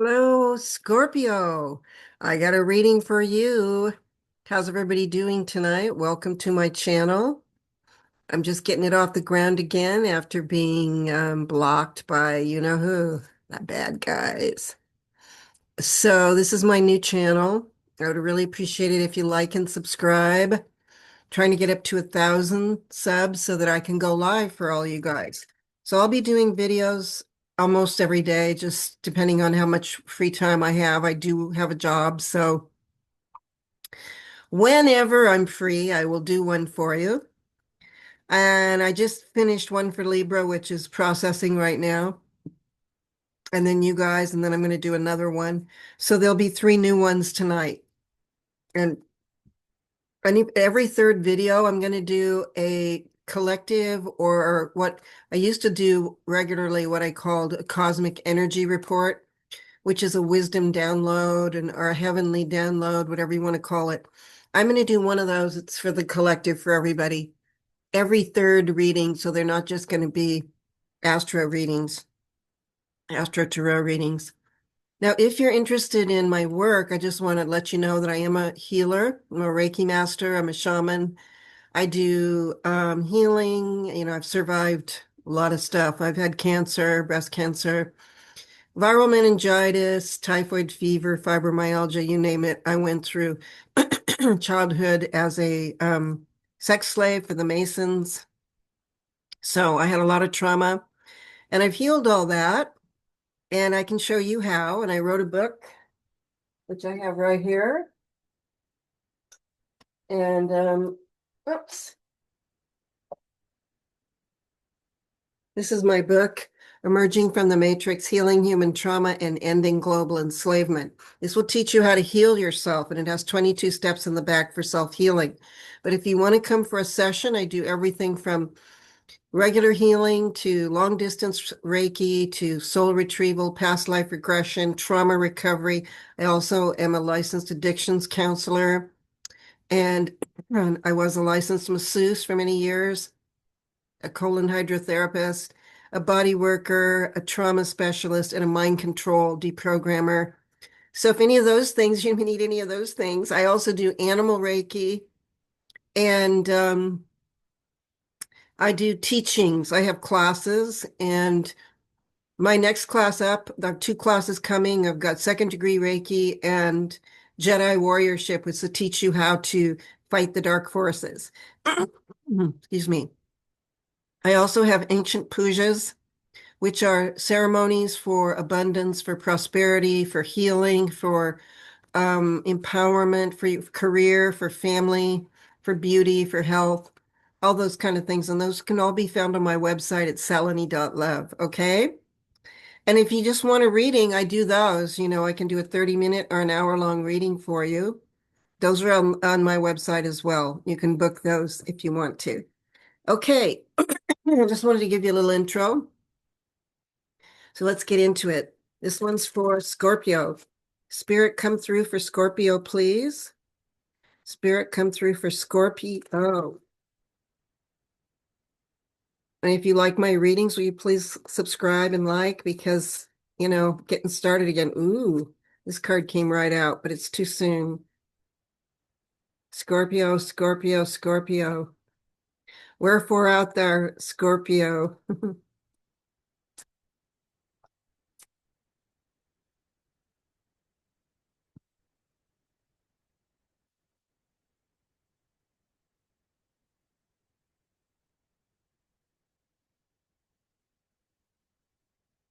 Hello, Scorpio. I got a reading for you. How's everybody doing tonight? Welcome to my channel. I'm just getting it off the ground again after being blocked by you know who, the bad guys. So this is my new channel. I would really appreciate it if you like and subscribe. Trying to get up to 1,000 subs so that I can go live for all you guys. So I'll be doing videos almost every day, just depending on how much free time I have. I do have a job, so whenever I'm free, I will do one for you. And I just finished one for Libra, which is processing right now. And then you guys, and then I'm going to do another one. So there'll be three new ones tonight. And every third video, I'm going to do a collective or what I used to do regularly, what I called a cosmic energy report, which is a wisdom download and or a heavenly download, whatever you want to call it. I'm going to do one of those. It's for the collective for everybody. Every third reading, so they're not just going to be astro readings, astro tarot readings. Now, if you're interested in my work, I just want to let you know that I am a healer. I'm a Reiki master. I'm a shaman. I do healing. I've survived a lot of stuff. I've had cancer, breast cancer, viral meningitis, typhoid fever, fibromyalgia, you name it. I went through childhood as a sex slave for the Masons. So I had a lot of trauma and I've healed all that. And I can show you how. And I wrote a book, which I have right here. And oops. This is my book, Emerging from the Matrix, Healing Human Trauma and Ending Global Enslavement. This will teach you how to heal yourself, and it has 22 steps in the back for self-healing. But if you want to come for a session, I do everything from regular healing to long distance Reiki to soul retrieval, past life regression, trauma recovery. I also am a licensed addictions counselor, and I was a licensed masseuse for many years, a colon hydrotherapist, a body worker, a trauma specialist, and a mind control deprogrammer. So if any of those things, you need any of those things, I also do animal Reiki and I do teachings. I have classes and my next class up, I have two classes coming. I've got second degree Reiki and Jedi warriorship, which will teach you how to fight the dark forces. Excuse me. I also have ancient pujas, which are ceremonies for abundance, for prosperity, for healing, for empowerment, for career, for family, for beauty, for health, all those kind of things. And those can all be found on my website at salini.love. Okay. And if you just want a reading, I do those. I can do a 30-minute or an hour-long reading for you. Those are on my website as well. You can book those if you want to. Okay. I just wanted to give you a little intro. So let's get into it. This one's for Scorpio. Spirit, come through for Scorpio, please. Spirit, come through for Scorpio. And if you like my readings, will you please subscribe and like? Because, getting started again. Ooh, this card came right out, but it's too soon. Scorpio, Scorpio, Scorpio. Wherefore out there, Scorpio.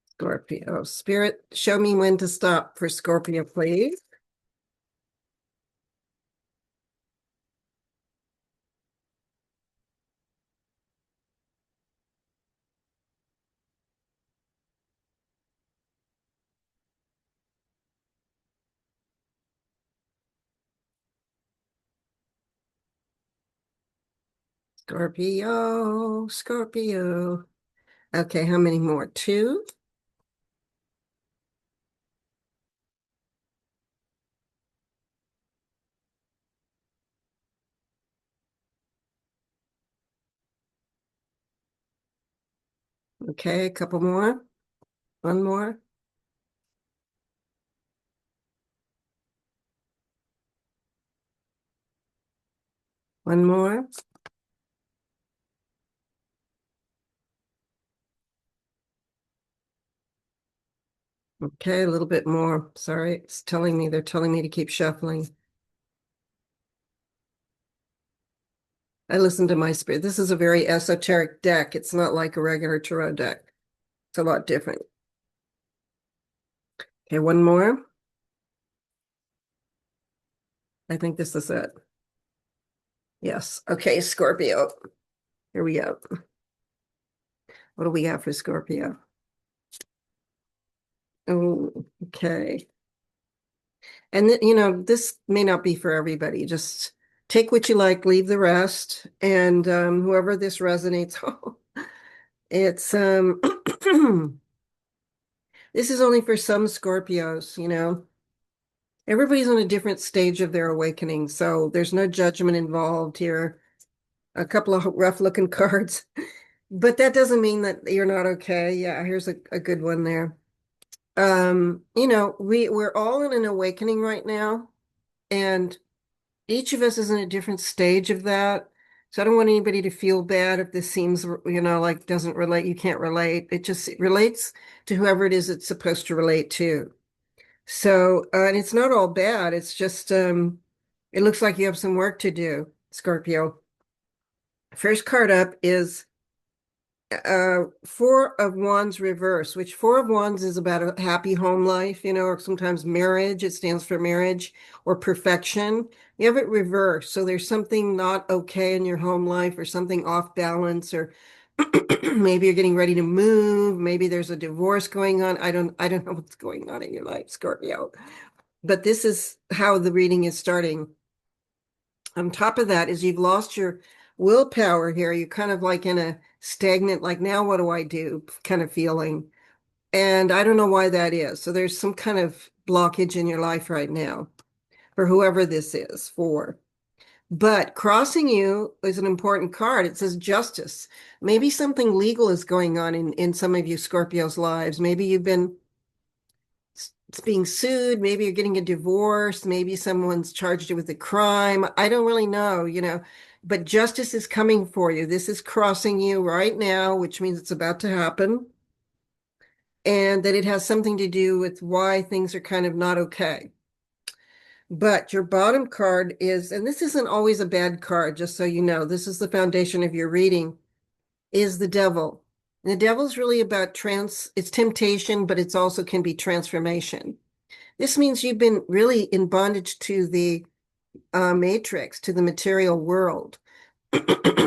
Scorpio. Spirit, show me when to stop for Scorpio, please. Scorpio, Scorpio. Okay, how many more? Two? Okay, a couple more. One more. One more. Okay, a little bit more. Sorry, they're telling me to keep shuffling. I listen to my spirit. This is a very esoteric deck. It's not like a regular tarot deck. It's a lot different. Okay, one more. I think this is it. Yes. Okay, Scorpio. Here we go. What do we have for Scorpio? Oh, okay. And this may not be for everybody. Just take what you like, leave the rest. And whoever this resonates, it's this is only for some Scorpios. Everybody's on a different stage of their awakening, so there's no judgment involved here. A couple of rough looking cards, but that doesn't mean that you're not okay. Yeah, here's a good one there. We're all in an awakening right now, and each of us is in a different stage of that. So I don't want anybody to feel bad if this seems, like doesn't relate, you can't relate. It relates to whoever it is it's supposed to relate to. So, and it's not all bad. It's just, it looks like you have some work to do, Scorpio. First card up is Four of Wands reverse, which Four of Wands is about a happy home life, or sometimes marriage. It stands for marriage or perfection. You have it reversed. So there's something not okay in your home life or something off balance, or maybe you're getting ready to move. Maybe there's a divorce going on. I don't know what's going on in your life, Scorpio. But this is how the reading is starting. On top of that is you've lost your willpower here. You're kind of like in a stagnant, like, now what do I do kind of feeling. And I don't know why that is. So there's some kind of blockage in your life right now for whoever this is for. But crossing you is an important card. It says justice. Maybe something legal is going on in some of you Scorpios' lives. Maybe you've been being sued. Maybe you're getting a divorce. Maybe someone's charged you with a crime. I don't really know, but justice is coming for you. This is crossing you right now, which means it's about to happen. And that it has something to do with why things are kind of not okay. But your bottom card is, and this isn't always a bad card, just so you know, this is the foundation of your reading, is the devil. And the devil's really about it's temptation, but it's also can be transformation. This means you've been really in bondage to the matrix, to the material world,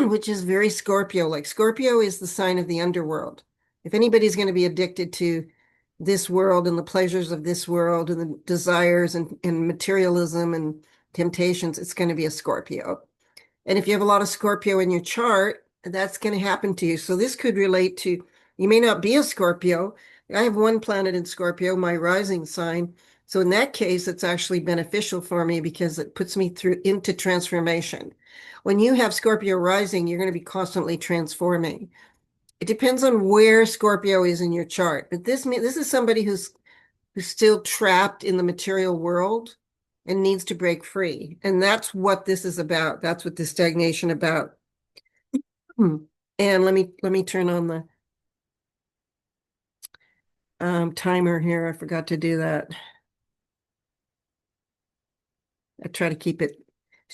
which is very Scorpio. Like Scorpio is the sign of the underworld. If anybody's going to be addicted to this world and the pleasures of this world and the desires and materialism and temptations, it's going to be a Scorpio. And if you have a lot of Scorpio in your chart, that's going to happen to you. So this could relate to, you may not be a Scorpio. I have one planet in Scorpio, my rising sign. So in that case, it's actually beneficial for me because it puts me through into transformation. When you have Scorpio rising, you're going to be constantly transforming. It depends on where Scorpio is in your chart. But this is somebody who's still trapped in the material world and needs to break free. And that's what this is about. That's what this stagnation about. And let me turn on the timer here. I forgot to do that. I try to keep it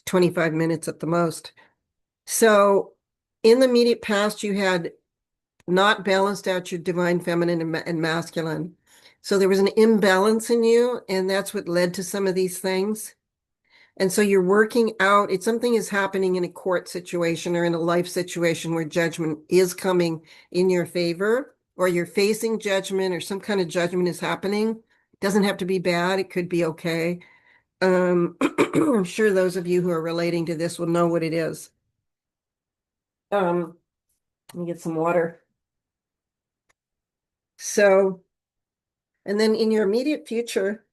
25 minutes at the most. So in the immediate past, you had not balanced out your divine feminine and masculine. So there was an imbalance in you, and that's what led to some of these things. And so you're working out, it's something is happening in a court situation or in a life situation where judgment is coming in your favor, or you're facing judgment or some kind of judgment is happening. It doesn't have to be bad, it could be okay. I'm sure those of you who are relating to this will know what it is. Let me get some water. So, and then in your immediate future,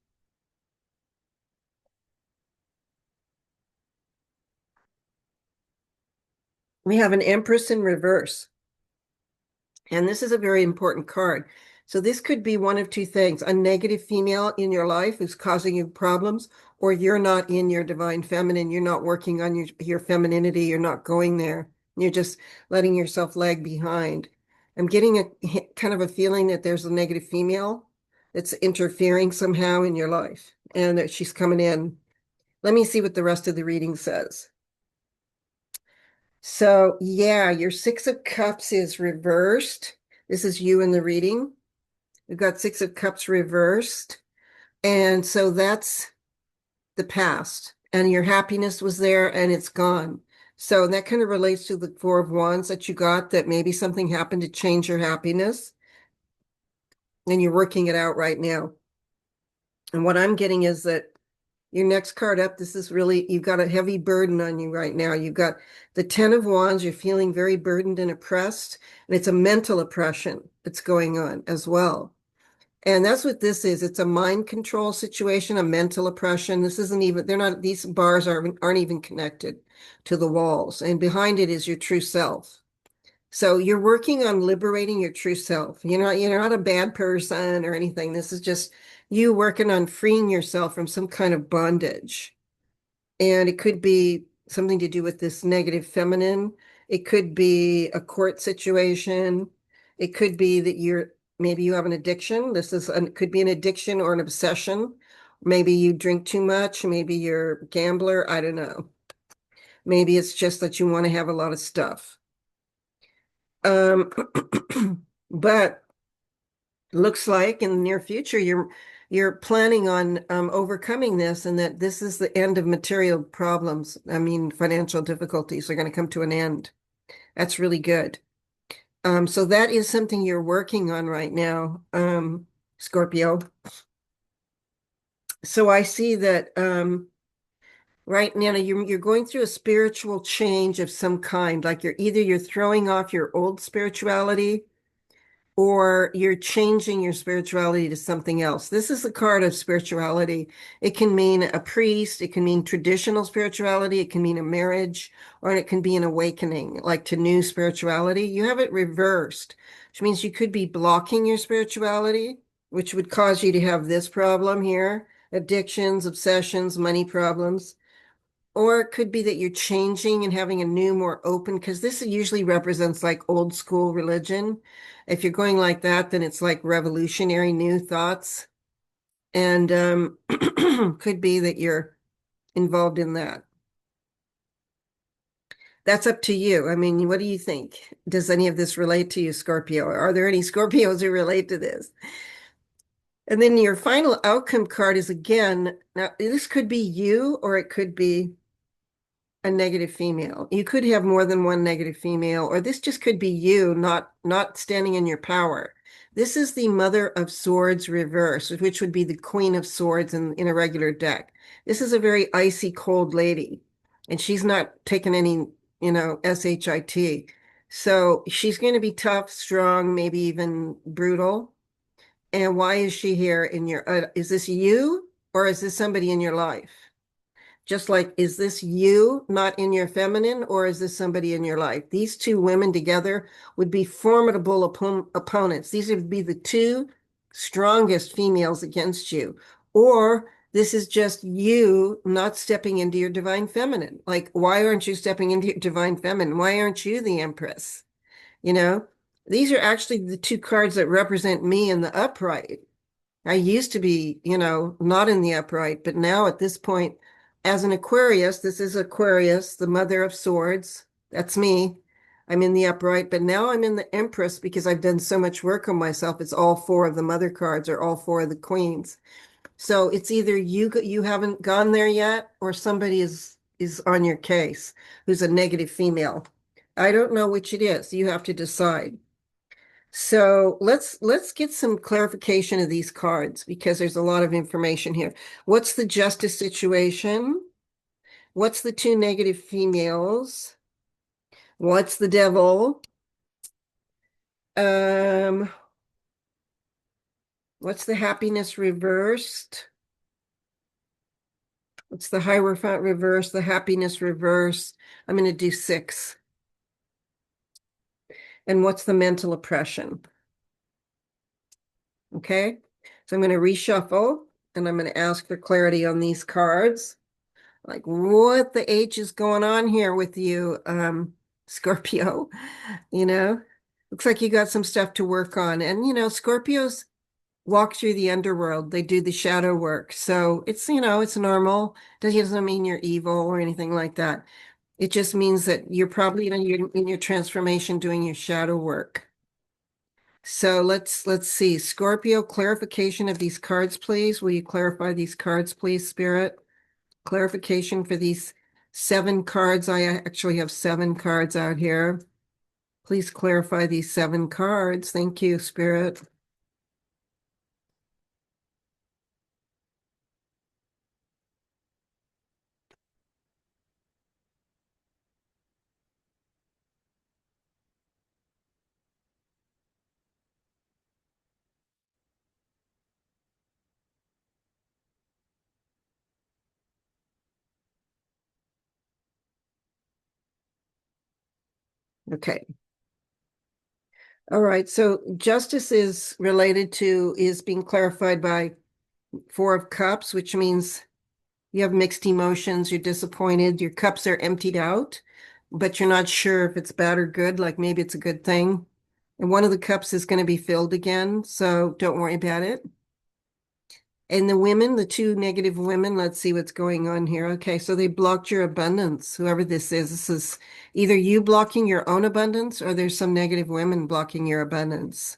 we have an Empress in reverse. And this is a very important card. So this could be one of two things: a negative female in your life who's causing you problems, or you're not in your divine feminine. You're not working on your femininity. You're not going there. You're just letting yourself lag behind. I'm getting a kind of a feeling that there's a negative female that's interfering somehow in your life and that she's coming in. Let me see what the rest of the reading says. So, yeah, your Six of Cups is reversed. This is you in the reading. We've got Six of Cups reversed. And so that's the past. And your happiness was there and it's gone. So that kind of relates to the Four of Wands that you got, that maybe something happened to change your happiness and you're working it out right now. And what I'm getting is that your next card up, this is really, you've got a heavy burden on you right now. You've got the Ten of Wands. You're feeling very burdened and oppressed. And it's a mental oppression that's going on as well. And that's what this is. It's a mind control situation, a mental oppression. This isn't even, they're not, these bars aren't even connected to the walls. And behind it is your true self. So you're working on liberating your true self. You're not a bad person or anything. This is just you working on freeing yourself from some kind of bondage. And it could be something to do with this negative feminine. It could be a court situation. It could be that maybe you have an addiction. Could be an addiction or an obsession. Maybe you drink too much. Maybe you're a gambler. I don't know. Maybe it's just that you want to have a lot of stuff. Um, but looks like in the near future you're planning on overcoming this, and that this is the end of material problems. I mean, financial difficulties are going to come to an end. That's really good. So that is something you're working on right now, Scorpio. So I see that right now you're going through a spiritual change of some kind. Like you're throwing off your old spirituality, or you're changing your spirituality to something else. This is the card of spirituality. It can mean a priest, it can mean traditional spirituality, it can mean a marriage, or it can be an awakening, like to new spirituality. You have it reversed, which means you could be blocking your spirituality, which would cause you to have this problem here: addictions, obsessions, money problems. Or it could be that you're changing and having a new, more open, because this usually represents like old school religion. If you're going like that, then it's like revolutionary new thoughts. And could be that you're involved in that. That's up to you. I mean, what do you think? Does any of this relate to you, Scorpio? Are there any Scorpios who relate to this? And then your final outcome card is, again, now this could be you, or it could be a negative female. You could have more than one negative female, or this just could be you not standing in your power. This is the Mother of Swords reverse, which would be the Queen of Swords in a regular deck. This is a very icy cold lady, and she's not taking any, shit. So she's going to be tough, strong, maybe even brutal. And why is she here is this you, or is this somebody in your life? Just like, is this you not in your feminine, or is this somebody in your life? These two women together would be formidable opponents. These would be the two strongest females against you. Or this is just you not stepping into your divine feminine. Like, why aren't you stepping into your divine feminine? Why aren't you the Empress? You know, these are actually the two cards that represent me in the upright. I used to be, not in the upright, but now at this point, as an Aquarius, this is Aquarius, the Mother of Swords. That's me. I'm in the upright, but now I'm in the Empress because I've done so much work on myself. It's all four of the Mother cards, or all four of the Queens. So it's either you haven't gone there yet, or somebody is on your case who's a negative female. I don't know which it is. You have to decide. So let's get some clarification of these cards, because there's a lot of information here. What's the justice situation? What's the two negative females? What's the devil? Um, what's the happiness reversed? What's the Hierophant reverse? The happiness reverse? I'm going to do 6. And what's the mental oppression? Okay. So I'm going to reshuffle and I'm going to ask for clarity on these cards. Like, what the H is going on here with you, Scorpio? You know, looks like you got some stuff to work on. And, Scorpios walk through the underworld. They do the shadow work. So it's normal. Doesn't mean you're evil or anything like that. It just means that you're probably in your transformation doing your shadow work. So let's see. Scorpio, clarification of these cards, please. Will you clarify these cards, please, Spirit? Clarification for these 7 cards. I actually have 7 cards out here. Please clarify these 7 cards. Thank you, Spirit. Okay. All right. So justice is being clarified by 4 of Cups, which means you have mixed emotions, you're disappointed, your cups are emptied out, but you're not sure if it's bad or good, like maybe it's a good thing. And one of the cups is going to be filled again, so don't worry about it. And the women, the 2 negative women, let's see what's going on here. Okay, so they blocked your abundance, whoever this is. This is either you blocking your own abundance or there's some negative women blocking your abundance.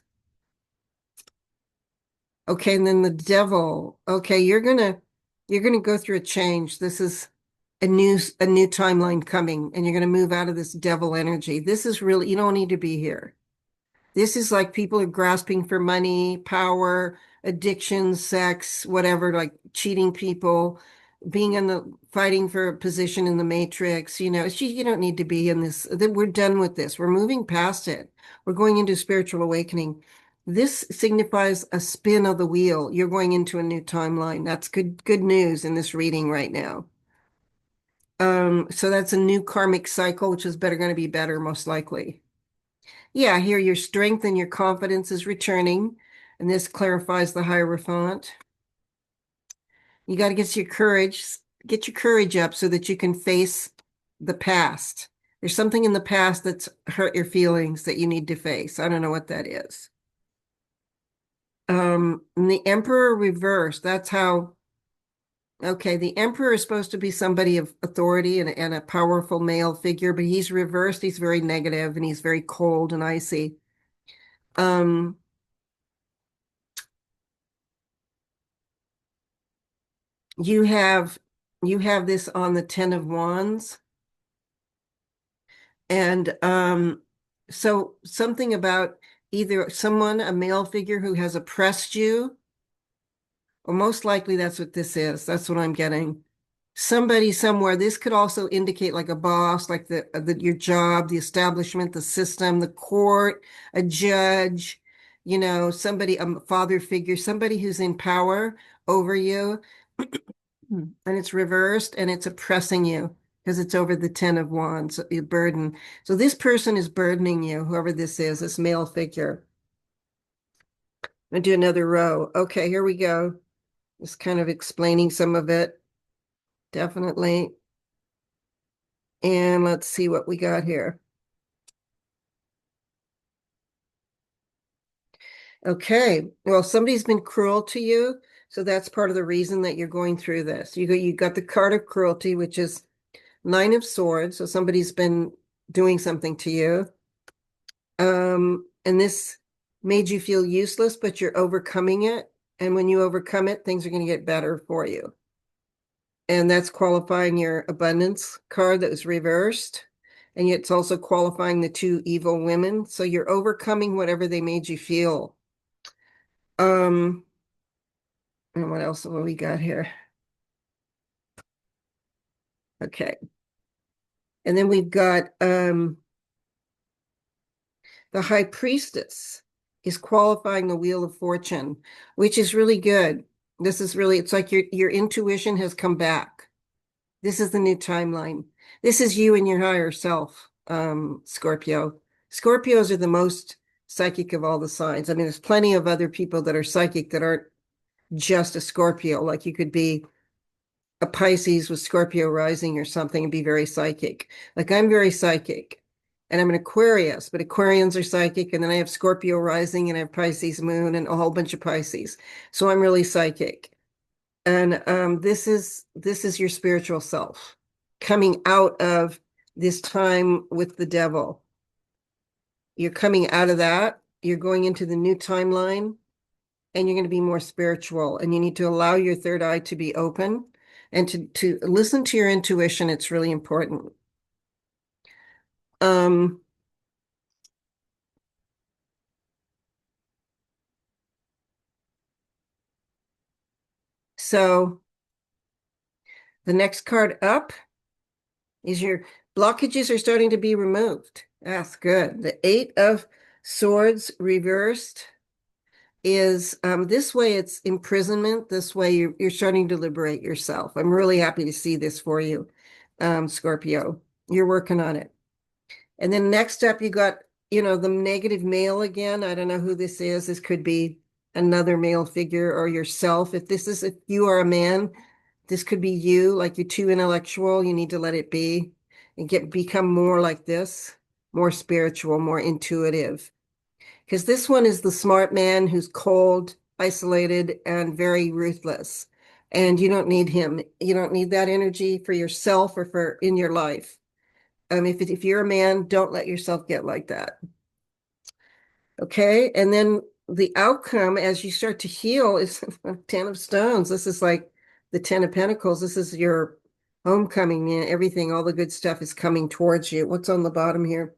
Okay, and then the devil. Okay, you're gonna go through a change. This is a new timeline coming, and you're gonna move out of this devil energy. This is really, you don't need to be here. This is like people are grasping for money, power, addiction, sex, whatever, like cheating people, being in the fighting for a position in the matrix. You don't need to be in this. We're done with this. We're moving past it. We're going into spiritual awakening. This signifies a spin of the wheel. You're going into a new timeline. That's good news in this reading right now. So that's a new karmic cycle, which is going to be better, most likely. Yeah, here your strength and your confidence is returning, and this clarifies the Hierophant. You got to get your courage up so that you can face the past. There's something in the past that's hurt your feelings that you need to face. I don't know what that is. And the Emperor reversed, okay, the Emperor is supposed to be somebody of authority and a powerful male figure, but he's reversed. He's very negative and he's very cold and icy. Um, You have you have this on the Ten of Wands, and so something about either someone, a male figure who has oppressed you, or most likely that's what this is. That's what I'm getting. Somebody somewhere. This could also indicate like a boss, like your job, the establishment, the system, the court, a judge, somebody, a father figure, somebody who's in power over you. And it's reversed and it's oppressing you because it's over the Ten of Wands, your burden. So this person is burdening you, whoever this is, this male figure. I'm gonna do another row. Okay, here we go. Just kind of explaining some of it, definitely. And let's see what we got here. Okay, well, somebody's been cruel to you, so that's part of the reason that you're going through this. You got the card of cruelty, which is Nine of Swords, so somebody's been doing something to you. And this made you feel useless, but you're overcoming it. And when you overcome it, things are going to get better for you. And that's qualifying your abundance card that was reversed. And it's also qualifying the 2 evil women. So you're overcoming whatever they made you feel. And what else have we got here? Okay. And then we've got the High Priestess is qualifying the Wheel of Fortune, which is really good. It's like your intuition has come back. This is the new timeline. This is you and your higher self, Scorpio. Scorpios are the most psychic of all the signs. I mean, there's plenty of other people that are psychic that aren't just a Scorpio. Like you could be a Pisces with Scorpio rising or something and be very psychic. Like I'm very psychic and I'm an Aquarius, but Aquarians are psychic. And then I have Scorpio rising and I have Pisces moon and a whole bunch of Pisces. So I'm really psychic. And this is your spiritual self coming out of this time with the devil. You're coming out of that. You're going into the new timeline and you're going to be more spiritual. And you need to allow your third eye to be open and to listen to your intuition. It's really important. Um, so the next card up is your blockages are starting to be removed. That's good. The Eight of Swords reversed is this way it's imprisonment. This way you're starting to liberate yourself. I'm really happy to see this for you, Scorpio. You're working on it. And then next up, you got, the negative male again. I don't know who this is. This could be another male figure or yourself. If you are a man, this could be you, like you're too intellectual. You need to let it be and become more like this, more spiritual, more intuitive. Because this one is the smart man who's cold, isolated, and very ruthless. And you don't need him. You don't need that energy for yourself or for in your life. If you're a man, don't let yourself get like that. Okay. And then the outcome as you start to heal is 10 of stones. This is like the 10 of pentacles. This is your homecoming, man. Everything, all the good stuff is coming towards you. What's on the bottom here?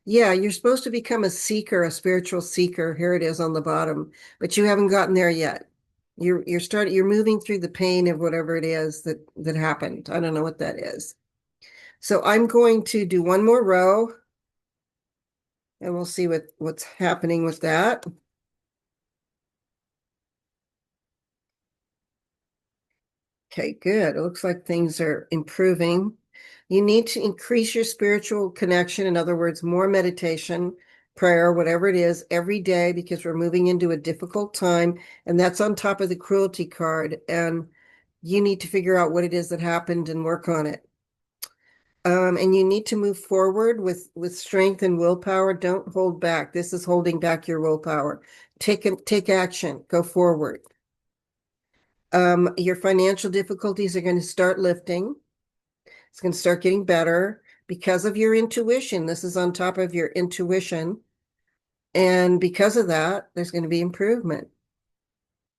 Yeah, you're supposed to become a seeker, a spiritual seeker. Here it is on the bottom, but you haven't gotten there yet. You're moving through the pain of whatever it is that happened. I don't know what that is. So I'm going to do one more row and we'll see what's happening with that. Okay, good. It looks like things are improving. You need to increase your spiritual connection. In other words, more meditation, prayer, whatever it is, every day because we're moving into a difficult time. And that's on top of the cruelty card. And you need to figure out what it is that happened and work on it. And you need to move forward with strength and willpower. Don't hold back. This is holding back your willpower. Take action. Go forward. Your financial difficulties are going to start lifting. It's going to start getting better because of your intuition. This is on top of your intuition. And because of that, there's going to be improvement.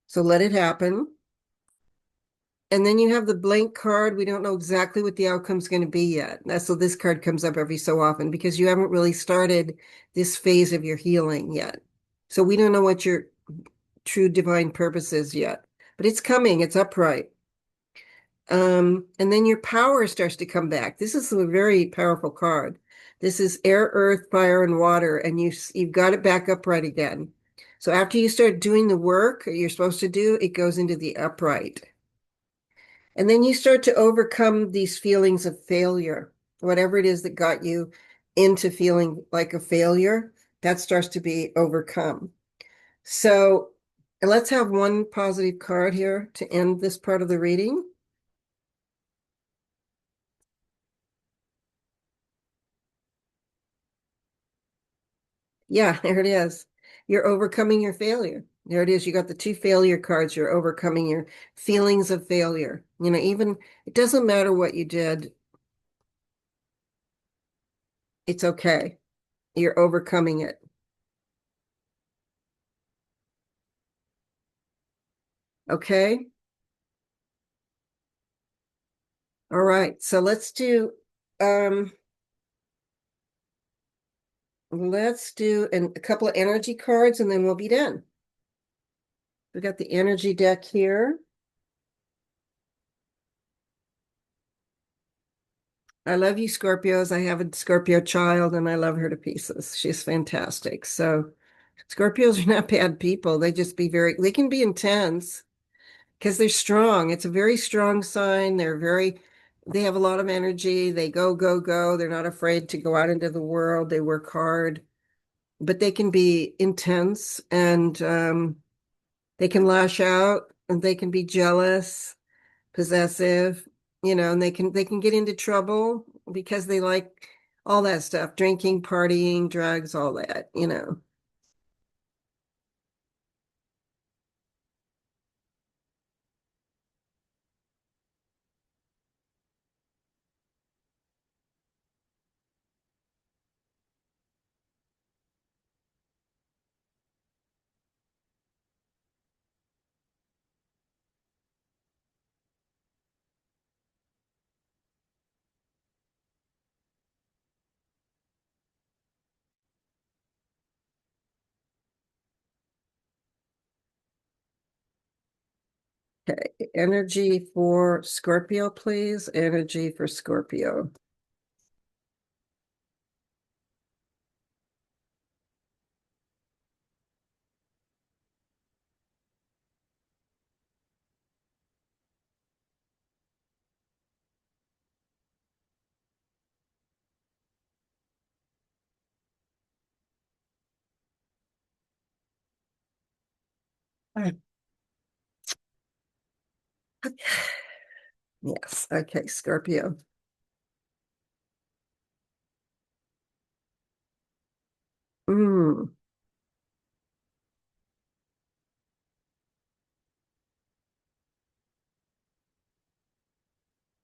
So let it happen. And then you have the blank card. We don't know exactly what the outcome is going to be yet. So this card comes up every so often because you haven't really started this phase of your healing yet. So we don't know what your true divine purpose is yet, but it's coming. It's upright. And then your power starts to come back. This is a very powerful card. This is air, earth, fire, and water, and you've got it back upright again. So after you start doing the work you're supposed to do, it goes into the upright. And then you start to overcome these feelings of failure, whatever it is that got you into feeling like a failure, that starts to be overcome. So let's have one positive card here to end this part of the reading. Yeah, there it is. You're overcoming your failure. There it is. You got the two failure cards. You're overcoming your feelings of failure. Even it doesn't matter what you did. It's okay. You're overcoming it. Okay. All right. So um let's do a couple of energy cards and then we'll be done. We got the energy deck here. I love you, Scorpios. I have a Scorpio child and I love her to pieces. She's fantastic. So Scorpios are not bad people. They can be intense because they're strong. It's a very strong sign. They have a lot of energy. They go, go, go. They're not afraid to go out into the world. They work hard. but they can be intense and they can lash out and they can be jealous, possessive, and they can get into trouble because they like all that stuff, drinking, partying, drugs, all that. Okay, energy for Scorpio, please. Energy for Scorpio. Yes. Okay, Scorpio. Mm.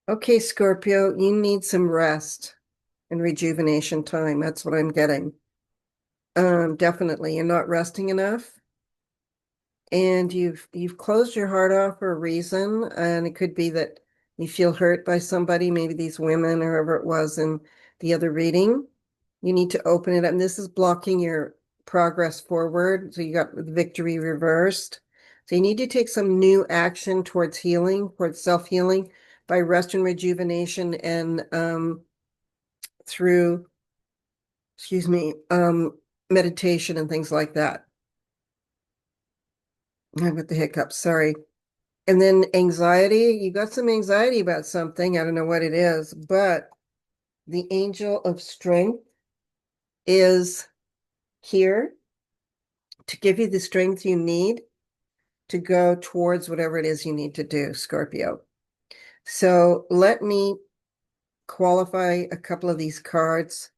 Okay, Scorpio, you need some rest and rejuvenation time. That's what I'm getting. Definitely. You're not resting enough. And you've closed your heart off for a reason, and it could be that you feel hurt by somebody, maybe these women or whoever it was in the other reading. You need to open it up, and this is blocking your progress forward. So you got the victory reversed. So you need to take some new action towards healing, towards self-healing by rest and rejuvenation and through, excuse me, meditation and things like that. I'm with the hiccups, sorry. And then anxiety, you got some anxiety about something. I don't know what it is, but the angel of strength is here to give you the strength you need to go towards whatever it is you need to do, Scorpio. So let me qualify a couple of these cards.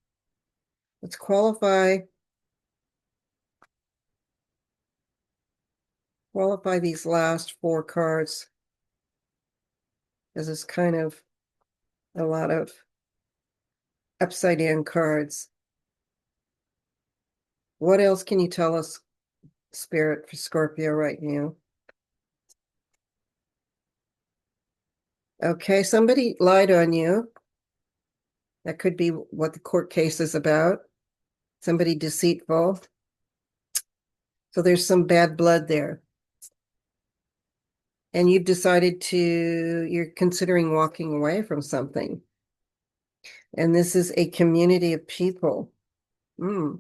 Let's qualify these last four cards, as it's kind of a lot of upside down cards. What else can you tell us, Spirit, for Scorpio right now? Okay, somebody lied on you. That could be what the court case is about. Somebody deceitful. So there's some bad blood there. And you've decided you're considering walking away from something. And this is a community of people. Mm.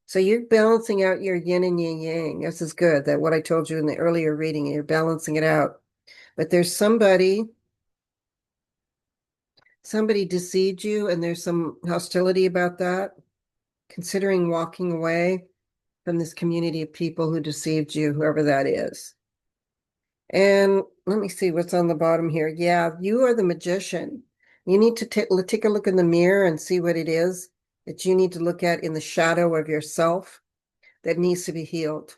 So you're balancing out your yin and your yang. This is good. That what I told you in the earlier reading, you're balancing it out. But there's somebody deceived you, and there's some hostility about that. Considering walking away from this community of people who deceived you, whoever that is. And let me see what's on the bottom here. Yeah, you are the magician. You need to take a look in the mirror and see what it is that you need to look at in the shadow of yourself that needs to be healed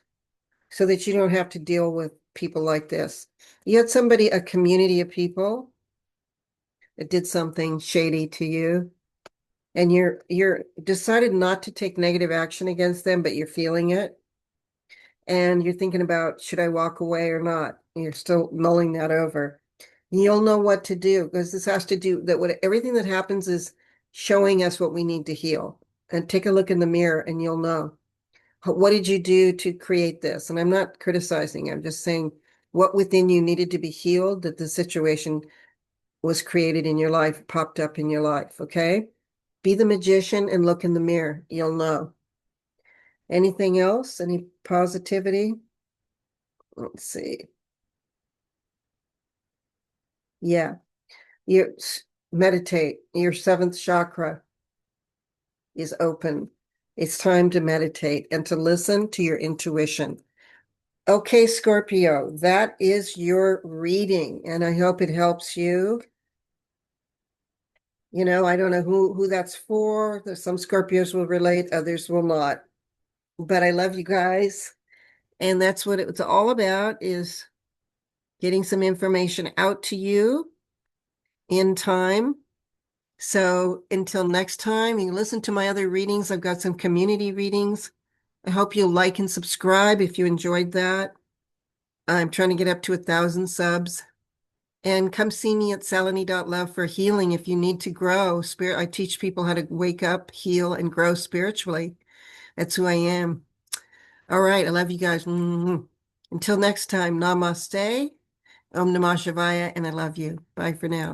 so that you don't have to deal with people like this. You had somebody, a community of people that did something shady to you, and you're decided not to take negative action against them, but you're feeling it. And you're thinking about, should I walk away or not? You're still mulling that over. You'll know what to do because this has to do that. What everything that happens is showing us what we need to heal. And take a look in the mirror and you'll know. What did you do to create this? And I'm not criticizing, I'm just saying what within you needed to be healed, that the situation was created in your life, popped up in your life. Okay. Be the magician and look in the mirror. You'll know. Anything else? Any positivity? Let's see. Yeah. You meditate. Your seventh chakra is open. It's time to meditate and to listen to your intuition. Okay, Scorpio, that is your reading, and I hope it helps you. I don't know who that's for. There's some Scorpios will relate, others will not. But I love you guys, and that's what it's all about, is getting some information out to you in time. So until next time, you listen to my other readings. I've got some community readings. I hope you'll like and subscribe if you enjoyed that. I'm trying to get up to 1,000 subs. And come see me at salini.love for healing if you need to grow. Spirit, I teach people how to wake up, heal, and grow spiritually. That's who I am. All right, I love you guys. Until next time, namaste, Om Namah Shivaya, and I love you. Bye for now.